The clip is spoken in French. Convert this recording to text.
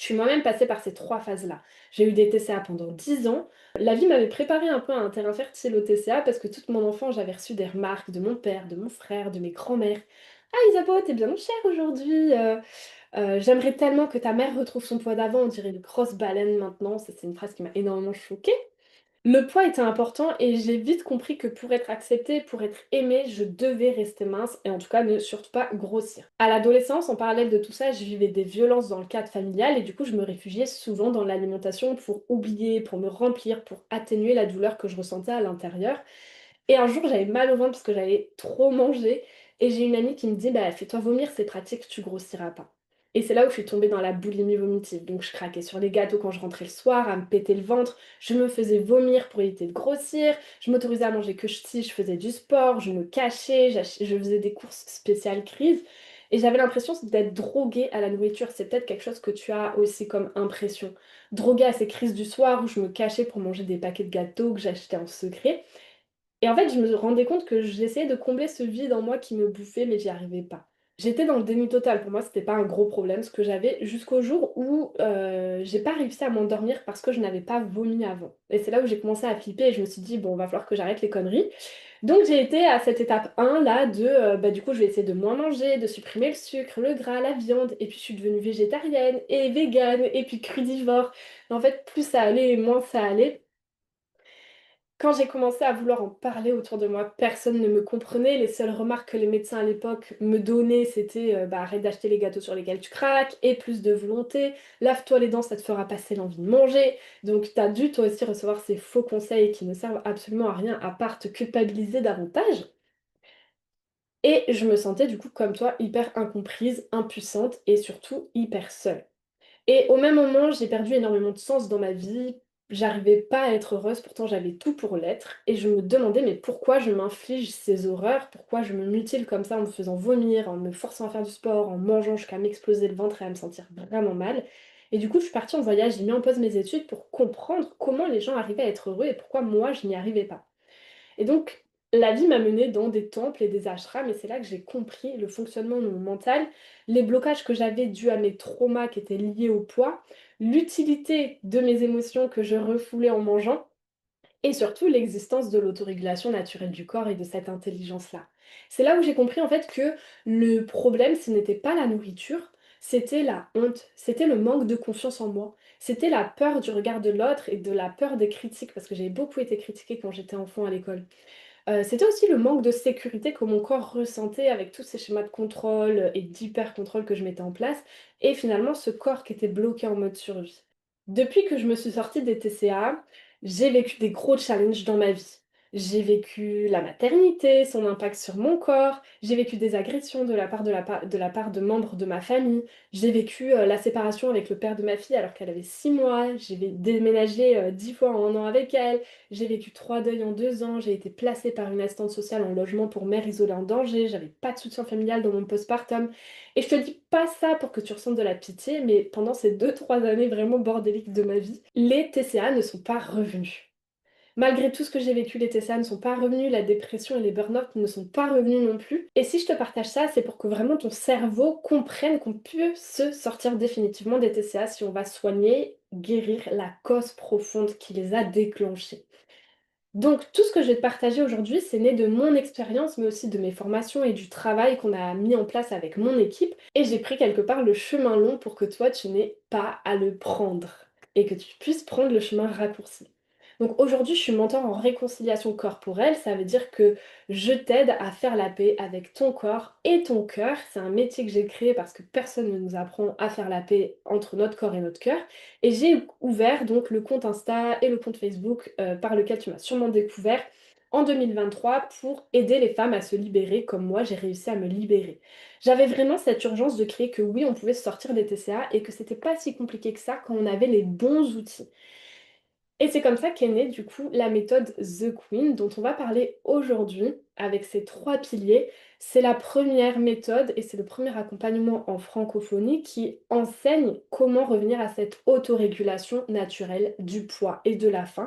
suis moi-même passée par ces 3 phases-là. J'ai eu des TCA pendant 10 ans. La vie m'avait préparé un peu à un terrain fertile au TCA parce que toute mon enfance, j'avais reçu des remarques de mon père, de mon frère, de mes grands-mères. «Ah Isabeau, tu bien chère aujourd'hui, j'aimerais tellement que ta mère retrouve son poids d'avant, on dirait une grosse baleine maintenant». Ça, c'est une phrase qui m'a énormément choquée. Le poids était important et j'ai vite compris que pour être acceptée, pour être aimée, je devais rester mince et en tout cas ne surtout pas grossir. À l'adolescence, en parallèle de tout ça, je vivais des violences dans le cadre familial et du coup, je me réfugiais souvent dans l'alimentation pour oublier, pour me remplir, pour atténuer la douleur que je ressentais à l'intérieur. Et un jour, j'avais mal au ventre parce que j'avais trop mangé et j'ai une amie qui me dit: «Bah, fais-toi vomir, c'est pratique, tu grossiras pas». Et c'est là où je suis tombée dans la boulimie vomitive. Donc je craquais sur les gâteaux quand je rentrais le soir, à me péter le ventre, je me faisais vomir pour éviter de grossir, je m'autorisais à manger que si je faisais du sport, je me cachais, je faisais des courses spéciales crise et j'avais l'impression d'être droguée à la nourriture. C'est peut-être quelque chose que tu as aussi comme impression? Droguée à ces crises du soir où je me cachais pour manger des paquets de gâteaux que j'achetais en secret et en fait, je me rendais compte que j'essayais de combler ce vide en moi qui me bouffait, mais j'y arrivais pas. J'étais dans le déni total. Pour moi, c'était pas un gros problème ce que j'avais, jusqu'au jour où, j'ai pas réussi à m'endormir parce que je n'avais pas vomi avant. Et c'est là où j'ai commencé à flipper et je me suis dit: «Bon, va falloir que j'arrête les conneries». Donc j'ai été à cette étape 1 là de, bah, du coup, je vais essayer de moins manger, de supprimer le sucre, le gras, la viande et puis je suis devenue végétarienne et végane et puis crudivore. En fait, plus ça allait et moins ça allait. Quand j'ai commencé à vouloir en parler autour de moi, personne ne me comprenait. Les seules remarques que les médecins à l'époque me donnaient, c'était, bah: «Arrête d'acheter les gâteaux sur lesquels tu craques et plus de volonté. Lave-toi les dents, ça te fera passer l'envie de manger». Donc tu as dû toi aussi recevoir ces faux conseils qui ne servent absolument à rien à part te culpabiliser davantage et je me sentais du coup comme toi hyper incomprise, impuissante et surtout hyper seule. Et au même moment, j'ai perdu énormément de sens dans ma vie. J'arrivais pas à être heureuse, pourtant j'avais tout pour l'être. Et je me demandais, mais pourquoi je m'inflige ces horreurs? Pourquoi je me mutile comme ça en me faisant vomir, en me forçant à faire du sport, en mangeant jusqu'à m'exploser le ventre et à me sentir vraiment mal? Et du coup, je suis partie en voyage, j'ai mis en pause mes études pour comprendre comment les gens arrivaient à être heureux et pourquoi moi je n'y arrivais pas. Et donc, la vie m'a menée dans des temples et des ashrams, et c'est là que j'ai compris le fonctionnement de mon mental, les blocages que j'avais dus à mes traumas qui étaient liés au poids, l'utilité de mes émotions que je refoulais en mangeant, et surtout l'existence de l'autorégulation naturelle du corps et de cette intelligence-là. C'est là où j'ai compris en fait que le problème, ce n'était pas la nourriture, c'était la honte, c'était le manque de confiance en moi, c'était la peur du regard de l'autre et de la peur des critiques, parce que j'ai beaucoup été critiquée quand j'étais enfant à l'école. C'était aussi le manque de sécurité que mon corps ressentait avec tous ces schémas de contrôle et d'hyper-contrôle que je mettais en place et finalement ce corps qui était bloqué en mode survie. Depuis que je me suis sortie des TCA, j'ai vécu des gros challenges dans ma vie. J'ai vécu la maternité, son impact sur mon corps, j'ai vécu des agressions de la part de membres de ma famille, j'ai vécu, la séparation avec le père de ma fille alors qu'elle avait 6 mois, déménagé, 10 fois en 1 an avec elle, j'ai vécu 3 deuils en 2 ans, j'ai été placée par une assistante sociale en logement pour mère isolée en danger, j'avais pas de soutien familial dans mon postpartum. Et je te dis pas ça pour que tu ressentes de la pitié, mais pendant ces 2 3 années vraiment bordéliques de ma vie, les TCA ne sont pas revenus. Malgré tout ce que j'ai vécu, les TCA ne sont pas revenus, la dépression et les burn-out ne sont pas revenus non plus. Et si je te partage ça, c'est pour que vraiment ton cerveau comprenne qu'on peut se sortir définitivement des TCA si on va soigner, guérir la cause profonde qui les a déclenchés. Donc tout ce que je vais te partager aujourd'hui, c'est né de mon expérience, mais aussi de mes formations et du travail qu'on a mis en place avec mon équipe. Et j'ai pris quelque part le chemin long pour que toi, tu n'aies pas à le prendre et que tu puisses prendre le chemin raccourci. Donc aujourd'hui, je suis mentor en réconciliation corporelle. Ça veut dire que je t'aide à faire la paix avec ton corps et ton cœur. C'est un métier que j'ai créé parce que personne ne nous apprend à faire la paix entre notre corps et notre cœur. Et j'ai ouvert donc le compte Insta et le compte Facebook, par lequel tu m'as sûrement découvert en 2023 pour aider les femmes à se libérer comme moi j'ai réussi à me libérer. J'avais vraiment cette urgence de créer que oui, on pouvait se sortir des TCA et que c'était pas si compliqué que ça quand on avait les bons outils. Et c'est comme ça qu'est née du coup la méthode The Queen dont on va parler aujourd'hui avec ces 3 piliers. C'est la première méthode et c'est le premier accompagnement en francophonie qui enseigne comment revenir à cette autorégulation naturelle du poids et de la faim